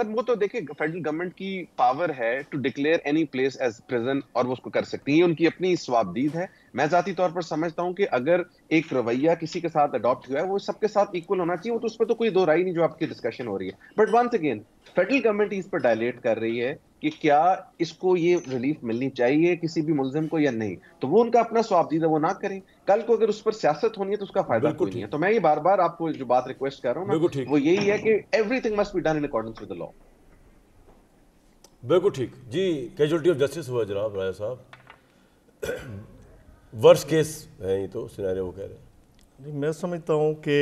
Sir वो तो देखिए फेडरल गवर्नमेंट की पावर है to declare any place as prison, और वो उसको कर सकती है, उनकी अपनी स्वाबदीद है। मैं जाती तौर पर समझता हूं कि अगर एक रवैया किसी के साथ अडॉप्ट हुआ है वो सबके साथ इक्वल होना चाहिए, वो तो उस पर तो कोई दो राय नहीं जो आपकी डिस्कशन हो रही है। But once again federal government इस पर डायलेट कर रही है कि क्या इसको ये रिलीफ मिलनी चाहिए किसी भी मुलजिम को या नहीं, तो वो उनका अपना स्वाबदीद है, वो ना करें। कल को अगर उस पर सियासत होनी है तो उसका फायदा बिल्कुल कोई नहीं है। ठीक, तो मैं ये बार बार आपको जो बात रिक्वेस्ट कर रहा हूँ ना, बिल्कुल ठीक, वो यही है कि everything must be done in accordance with the law. बिल्कुल ठीक जी। कैजुअलिटी ऑफ जस्टिस हुआ जनाब राय साहब, वर्स्ट केस है ये तो सिनेरियो वो कह रहे हैं। मैं समझता हूँ कि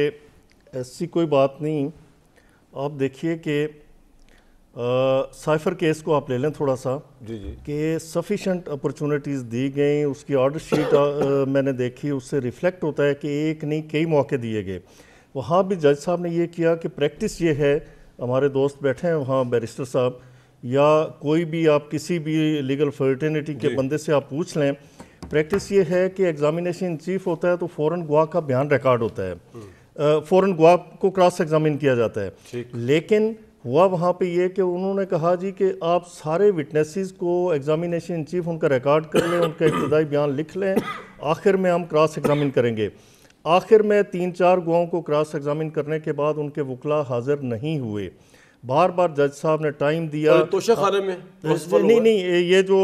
ऐसी कोई बात नहीं। आप देखिए कि साइफर केस को आप ले लें थोड़ा सा, जी जी, कि सफिशेंट अपॉर्चुनिटीज़ दी गई, उसकी ऑर्डर शीट मैंने देखी, उससे रिफ्लेक्ट होता है कि एक नहीं कई मौके दिए गए। वहाँ भी जज साहब ने ये किया कि प्रैक्टिस ये है, हमारे दोस्त बैठे हैं वहाँ बैरिस्टर साहब या कोई भी आप किसी भी लीगल फर्टर्निटी के बंदे से आप पूछ लें, प्रैक्टिस ये है कि एग्जामिनेशन इन चीफ होता है तो फ़ौरन गवाह का बयान रिकॉर्ड होता है, फ़ौरन गवाह को क्रॉस एग्जामिन किया जाता है। लेकिन हुआ वहाँ पे ये कि उन्होंने कहा जी कि आप सारे विटनेसेस को एग्जामिनेशन इन चीफ उनका रिकॉर्ड कर लें, उनका इब्तदाई बयान लिख लें, आखिर में हम क्रॉस एग्जामिन करेंगे। आखिर में 3-4 गवाहों को क्रॉस एग्जामिन करने के बाद उनके वकला हाजिर नहीं हुए। बार बार जज साहब ने टाइम दिया। तोशा खाने में नहीं, ये जो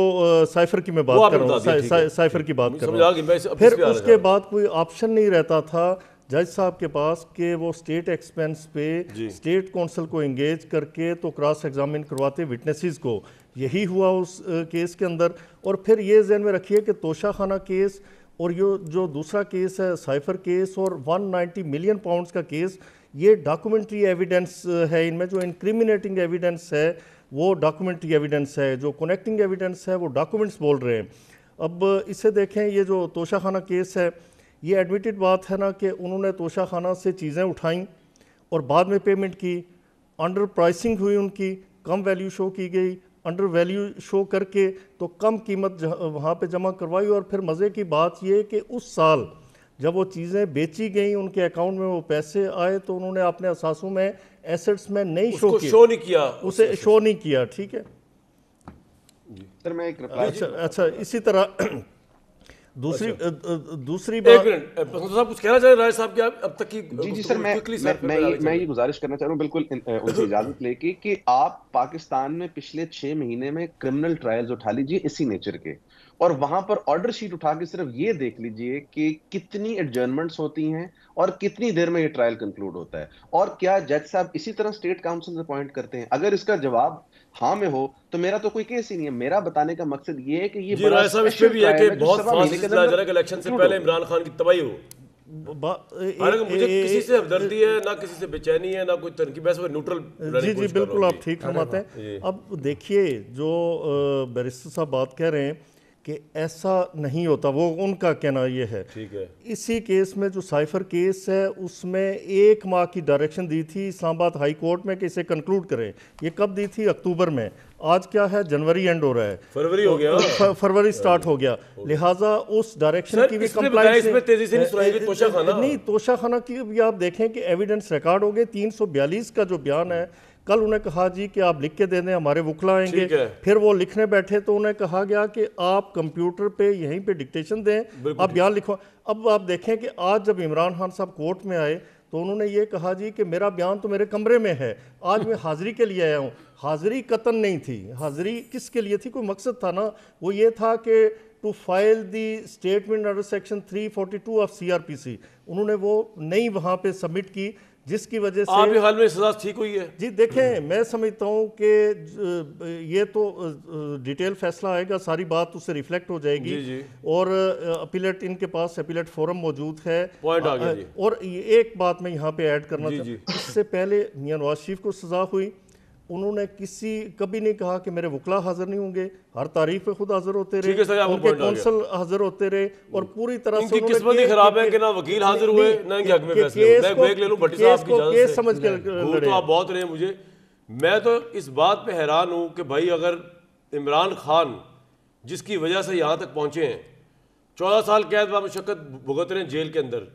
साइफर की मैं बात कर रहा हूँ, साइफर की बात कर रहा हूँ। फिर उसके बाद कोई ऑप्शन नहीं रहता था जज साहब के पास कि वो स्टेट एक्सपेंस पे स्टेट काउंसिल को एंगेज करके तो क्रॉस एग्जामिन करवाते विटनेसेस को। यही हुआ उस केस के अंदर। और फिर ये जहन में रखिए कि तोशा खाना केस और ये जो दूसरा केस है साइफर केस और 190 मिलियन पाउंड्स का केस, ये डॉक्यूमेंट्री एविडेंस है। इनमें जो इंक्रिमिनेटिंग एविडेंस है वो डॉक्यूमेंट्री एविडेंस है, जो कनेक्टिंग एविडेंस है वो डॉक्यूमेंट्स बोल रहे हैं। अब इसे देखें, ये जो तोशा खाना केस है, ये एडमिटेड बात है ना कि उन्होंने तोशा खाना से चीज़ें उठाई और बाद में पेमेंट की, अंडर प्राइसिंग हुई, उनकी कम वैल्यू शो की गई, अंडर वैल्यू शो करके तो कम कीमत वहाँ पे जमा करवाई। और फिर मज़े की बात ये कि उस साल जब वो चीज़ें बेची गई, उनके अकाउंट में वो पैसे आए तो उन्होंने अपने असासों में एसेट्स में नहीं शो किया, उसे शो नहीं किया। ठीक है सर, मैं एक अच्छा, इसी तरह दूसरी बात, साहब कुछ कहना चाह रहे राय साहब कि अब तक की। जी सर, मैं ये गुजारिश करना चाह रहा हूँ बिल्कुल उनसे इजाजत लेके कि आप पाकिस्तान में पिछले 6 महीने में क्रिमिनल ट्रायल्स उठा लीजिए इसी नेचर के, और वहां पर ऑर्डर शीट उठा के सिर्फ ये देख लीजिए कि कितनी एडजर्नमेंट्स होती हैं और कितनी देर में ये ट्रायल कंक्लूड होता है, और क्या जज साहब इसी तरह स्टेट काउंसिल अपॉइंट करते हैं। अगर इसका जवाब हाँ में हो तो मेरा तो कोई केस ही नहीं है। मेरा बताने का मकसद ये है कि ये बड़ा स्पेशल ट्रायल है, बहुत फास्ट इलेक्शन से पहले इमरान खान की तबाही हो। मुझे किसी से हमदर्दी है ना, किसी से बेचैनी है ना, कोई तनकीद, बस न्यूट्रल। जी बिल्कुल, आप ठीक फरमाते हैं। अब देखिए, जो बैरिस्टर साहब बात कह रहे हैं कि ऐसा नहीं होता, वो उनका कहना ये है। ठीक है, इसी केस में जो साइफर केस है उसमें 1 माह की डायरेक्शन दी थी इस्लामाबाद हाई कोर्ट में कि इसे कंक्लूड करें। ये कब दी थी? अक्टूबर में। आज क्या है, जनवरी एंड हो रहा है, फरवरी हो गया, फरवरी स्टार्ट हो गया। लिहाजा उस डायरेक्शन की भी कंप्लाइंस नहीं, तोशा खाना की भी आप देखें कि एविडेंस रिकॉर्ड हो गए। 342 का जो बयान है, कल उन्हें कहा जी कि आप लिख के दे दें, हमारे वकला आएंगे। फिर वो लिखने बैठे तो उन्हें कहा गया कि आप कंप्यूटर पे यहीं पे डिक्टेशन दें, आप बयान लिखो। अब आप देखें कि आज जब इमरान खान साहब कोर्ट में आए तो उन्होंने ये कहा जी कि मेरा बयान तो मेरे कमरे में है, आज मैं हाजिरी के लिए आया हूँ। हाजिरी कतन नहीं थी, हाजिरी किसके लिए थी? कोई मकसद था ना, वो ये था कि to file the statement under section 342 of CRPC। उन्होंने वो नहीं वहाँ पे सबमिट की, जिसकी वजह से आप हाल में सजा ठीक हुई है। जी देखें, मैं समझता हूँ कि ये तो डिटेल फैसला आएगा, सारी बात उससे रिफ्लेक्ट हो जाएगी। जी। और अपीलेट, इनके पास अपीलेट फोरम मौजूद है। पॉइंट आ गया जी। और एक बात मैं यहाँ पे ऐड करना चाहता हूँ, इससे पहले मियां नवाज शरीफ को सजा हुई, उन्होंने कभी नहीं कहा कि मेरे वकला हाजिर नहीं होंगे, हर तारीख पे खुद हाजिर होते रहे, उनके कौंसल हाजिर होते रहे, और पूरी तरह से किस्मत ही खराब है कि ना वकील हाजिर हुए ना इनके हक में फैसले हुए। मैं ब्रेक ले लूं भट्टी साहब की इजाजत से, समझ के लड़े तो आप बहुत रहे मुझे। मैं तो इस बात पे हैरान हूं कि भाई अगर इमरान खान जिसकी वजह से यहाँ तक पहुंचे हैं, 14 साल कैद व मुशक्कत भुगत रहे हैं जेल के अंदर,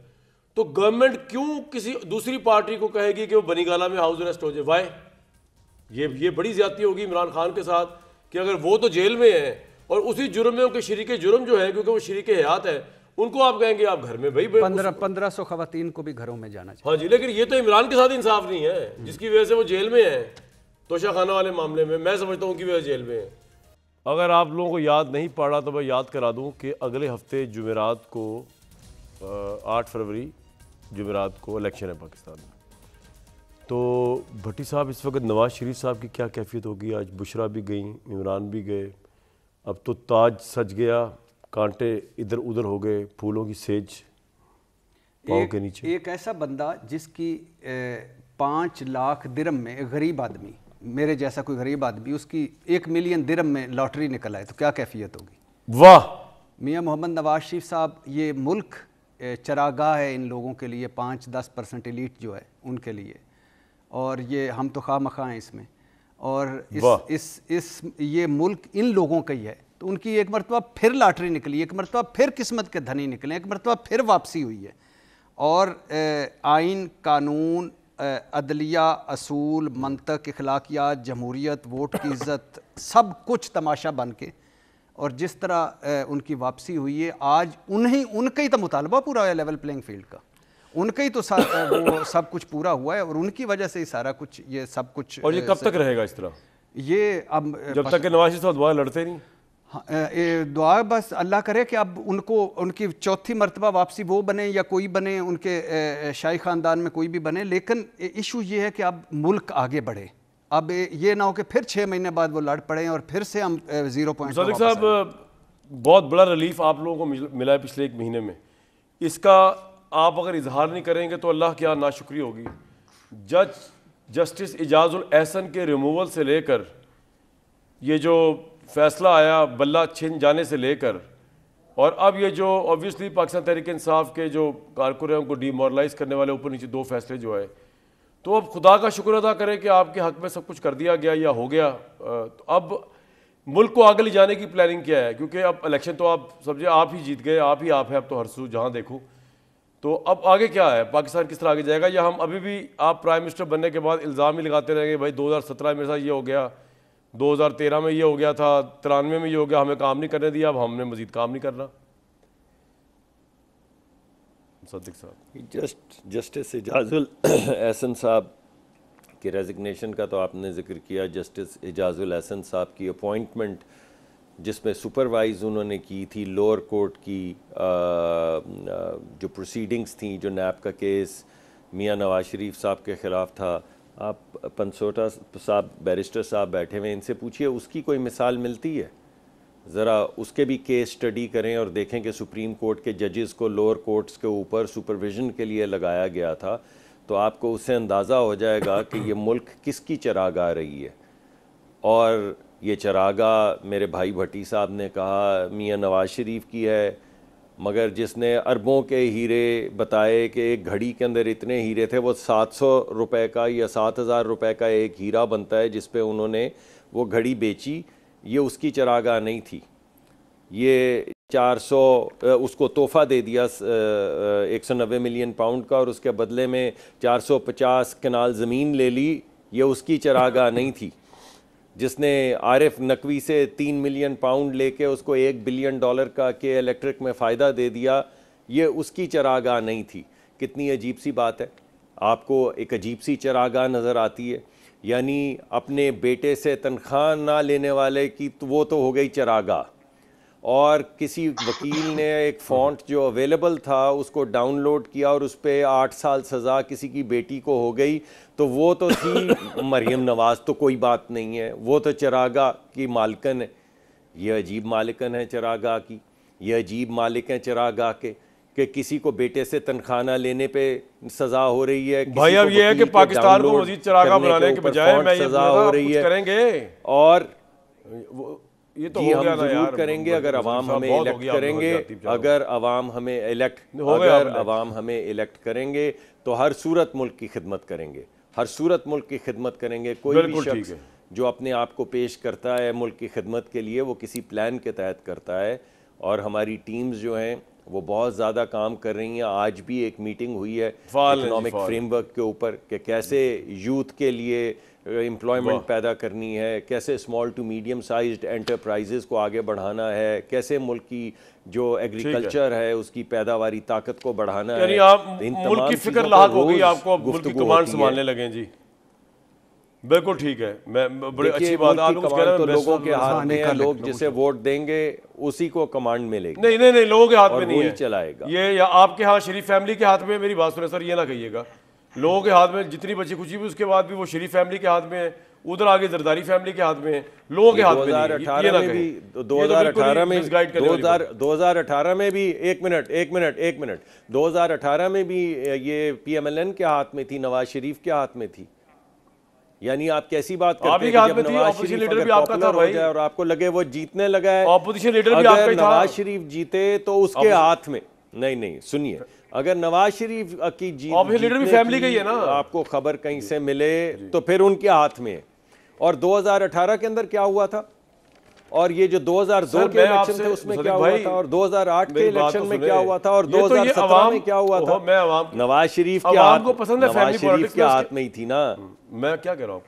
तो गवर्नमेंट क्यों किसी दूसरी पार्टी को कहेगी कि वो बनीगाला में हाउस अरेस्ट हो जाए? वाई? ये बड़ी ज्यादती होगी इमरान खान के साथ कि अगर वो तो जेल में है और उसी जुर्म में उनके शरीक जुर्म जो है, क्योंकि वो शरीक हयात है, उनको आप कहेंगे आप घर में भाई 1500 खवातीन को भी घरों में जाना चाहिए। हाँ जी, लेकिन ये तो इमरान के साथ इंसाफ नहीं है जिसकी वजह से वो जेल में है। तोशा खाना वाले मामले में मैं समझता हूँ कि वह जेल में है। अगर आप लोगों को याद नहीं पड़ा तो मैं याद करा दूँ कि अगले हफ्ते जुमेरात को 8 फरवरी जुमेरात को इलेक्शन है पाकिस्तान में। तो भट्टी साहब, इस वक्त नवाज शरीफ साहब की क्या कैफियत होगी? आज बुशरा भी गई, इमरान भी गए, अब तो ताज सज गया, कांटे इधर उधर हो गए, फूलों की सेज पाँव के नीचे। एक ऐसा बंदा जिसकी 5 लाख दिरहम में, एक गरीब आदमी, मेरे जैसा कोई गरीब आदमी, उसकी 1 मिलियन दिरहम में लॉटरी निकल आए तो क्या कैफियत होगी? वाह! मियाँ मोहम्मद नवाज शरीफ साहब, ये मुल्क चरागाह है इन लोगों के लिए, 5-10% एलीट जो है उनके लिए, और ये हम तो खा मखा हैं इसमें, और ये मुल्क इन लोगों का ही है। तो उनकी एक मरतबा फिर लॉटरी निकली, एक मरतबा फिर किस्मत के धनी निकले, एक मरतबा फिर वापसी हुई है, और आइन, कानून, अदलिया, असूल, मंतक, अखलाकियात, जमहूरियत, वोट की इज़्ज़त, सब कुछ तमाशा बन के, और जिस तरह उनकी वापसी हुई है, आज उनका ही तो मुतालबा पूरा है लेवल प्लेइंग फील्ड का, उनका ही तो वो सब कुछ पूरा हुआ है, और उनकी वजह से ही सारा कुछ, ये सब कुछ। और ये कब तक रहेगा इस तरह? ये अब जब तक नवाज शरीफ साहब दुआ लड़ते नहीं। हाँ, दुआ बस अल्लाह करे कि अब उनको, उनकी चौथी मरतबा वापसी वो बने या कोई बने, उनके शाही ख़ानदान में कोई भी बने, लेकिन इशू ये है कि अब मुल्क आगे बढ़े। अब ये ना हो कि फिर 6 महीने बाद वो लड़ पड़े और फिर से हम 0 पॉइंट। सादिक साहब, बहुत बड़ा रिलीफ आप लोगों को मिला है पिछले 1 महीने में, इसका आप अगर इजहार नहीं करेंगे तो अल्लाह क्या नाशुक्री होगी। जस्टिस इजाजुल एहसन के रिमूवल से लेकर ये जो फैसला आया बल्ला छिन जाने से लेकर, और अब ये जो ऑब्वियसली पाकिस्तान तहरीक इंसाफ के जो कारकुन हैं उनको डीमोरलाइज करने वाले ऊपर नीचे 2 फैसले जो है, तो अब खुदा का शुक्र अदा करें कि आपके हक में सब कुछ कर दिया गया या हो गया। तो अब मुल्क को आगे ले जाने की प्लानिंग क्या है? क्योंकि अब इलेक्शन तो आप समझे आप ही जीत गए, आप हैं अब तो हर सू जहाँ देखूँ। तो अब आगे क्या है? पाकिस्तान किस तरह आगे जाएगा? या हम अभी भी आप प्राइम मिनिस्टर बनने के बाद इल्ज़ाम ही लगाते रहेंगे, भाई 2017 मेरे साथ ये हो गया, 2013 में ये हो गया था, 93 में ये हो गया, हमें काम नहीं करने दिया, अब हमने मजीद काम नहीं करना? सद्दिक साहब, जस्टिस इजाजुल एहसन साहब के रेजिग्नेशन का तो आपने जिक्र किया। जस्टिस इजाजुल एहसन साहब की अपॉइंटमेंट जिसमें सुपरवाइज उन्होंने की थी लोअर कोर्ट की जो प्रोसीडिंग्स थी, जो नैब का केस मियां नवाज शरीफ साहब के ख़िलाफ़ था, आप पंसोटा साहब, बैरिस्टर साहब बैठे हुए, इनसे पूछिए उसकी कोई मिसाल मिलती है? ज़रा उसके भी केस स्टडी करें और देखें कि सुप्रीम कोर्ट के जजेस को लोअर कोर्ट्स के ऊपर सुपरविज़न के लिए लगाया गया था, तो आपको उससे अंदाज़ा हो जाएगा कि ये मुल्क किसकी चरागाह रही है। और ये चरागाह मेरे भाई भट्टी साहब ने कहा मियां नवाज शरीफ की है, मगर जिसने अरबों के हीरे बताए कि एक घड़ी के अंदर इतने हीरे थे, वो 700 रुपये का या 7000 रुपये का एक हीरा बनता है जिस पे उन्होंने वो घड़ी बेची, ये उसकी चरागाह नहीं थी। ये 400 उसको तोहफ़ा दे दिया 190 मिलियन पाउंड का, और उसके बदले में 450 कनाल ज़मीन ले ली, ये उसकी चरागाह नहीं थी। जिसने आरिफ नकवी से 3 मिलियन पाउंड लेके उसको $1 बिलियन का के इलेक्ट्रिक में फ़ायदा दे दिया, ये उसकी चरागाह नहीं थी। कितनी अजीब सी बात है, आपको एक अजीब सी चरागाह नज़र आती है। यानी अपने बेटे से तनख्वाह ना लेने वाले की तो वो तो हो गई चरागाह, और किसी वकील ने एक फ़ॉन्ट जो अवेलेबल था उसको डाउनलोड किया और उस पर 8 साल सज़ा किसी की बेटी को हो गई, तो वो तो थी मरियम नवाज़, तो कोई बात नहीं है, वो तो चरागाह की मालिकन है। ये अजीब मालिकन है चरागाह की, ये अजीब मालिक हैं चरागाह के कि किसी को बेटे से तनख्वाह ना लेने पे सज़ा हो रही है। भाई अब ये है कि पाकिस्तान को मजीद चरागाह बनाने के बजाय मैं ये सज़ा हो रही है करेंगे, और ये तो हम जरूर करेंगे अगर अवाम हमें इलेक्ट करेंगे, अगर अवाम हमें इलेक्ट करेंगे तो हर सूरत मुल्क की खिदमत करेंगे, हर सूरत मुल्क की खिदमत करेंगे। कोई भी शख्स जो अपने आप को पेश करता है मुल्क की खिदमत के लिए, वो किसी प्लान के तहत करता है, और हमारी टीम्स जो हैं वो बहुत ज़्यादा काम कर रही हैं। आज भी एक मीटिंग हुई है इकोनॉमिक फ्रेमवर्क के ऊपर कि कैसे यूथ के लिए एम्प्लॉयमेंट पैदा करनी है, कैसे small to medium sized enterprises को आगे बढ़ाना है, कैसे मुल्क की जो एग्रीकल्चर है उसकी पैदावारी ताकत को बढ़ाना है। आप मुल्क की फिक्र लाहक हो गई, आपको मुल्क की कमांड संभालने लगे जी। बिल्कुल ठीक है, मैं बड़ी अच्छी बात आप लोग कह रहे हैं। तो लोगों के हाथ में है, लोग जिसे वोट देंगे उसी को कमांड मिलेगी। नहीं नहीं नहीं, लोगों के हाथ में नहीं है, चलाएगा ये या आपके यहाँ शरीफ फैमिली के हाथ में। मेरी बात सुने सर, ये ना कहिएगा लोगों के हाथ में जितनी बची खुशी भी उसके बाद भी वो शरीफ फैमिली के हाथ में है, उधर आगे जरदारी फैमिली के हाथ में है, लोगों के हाथ में नहीं है। 2018 में भी 2018 में भी एक मिनट 2018 में भी ये PMLN के हाथ में थी, नवाज शरीफ के हाथ में थी। यानी आप कैसी बात करते हैं कि जब नवाज शरीफ अगर पॉपुलर हो जाए और आपको लगे वो जीतने लगा है, ऑपोजिशन लीडर भी आपका ही था। नवाज शरीफ जीते तो उसके हाथ में नहीं सुनिए, अगर नवाज शरीफ की लीडर भी फैमिली का ही है ना, आपको खबर कहीं से मिले तो फिर उनके हाथ में है। और 2018 के अंदर क्या हुआ था, और ये जो 2002 के इलेक्शन थे उसमें क्या हुआ था, और 2008 के इलेक्शन में क्या हुआ था, और 2017 में क्या हुआ था। नवाज शरीफ के हाथ में ही थी ना। मैं क्या कह रहा हूँ,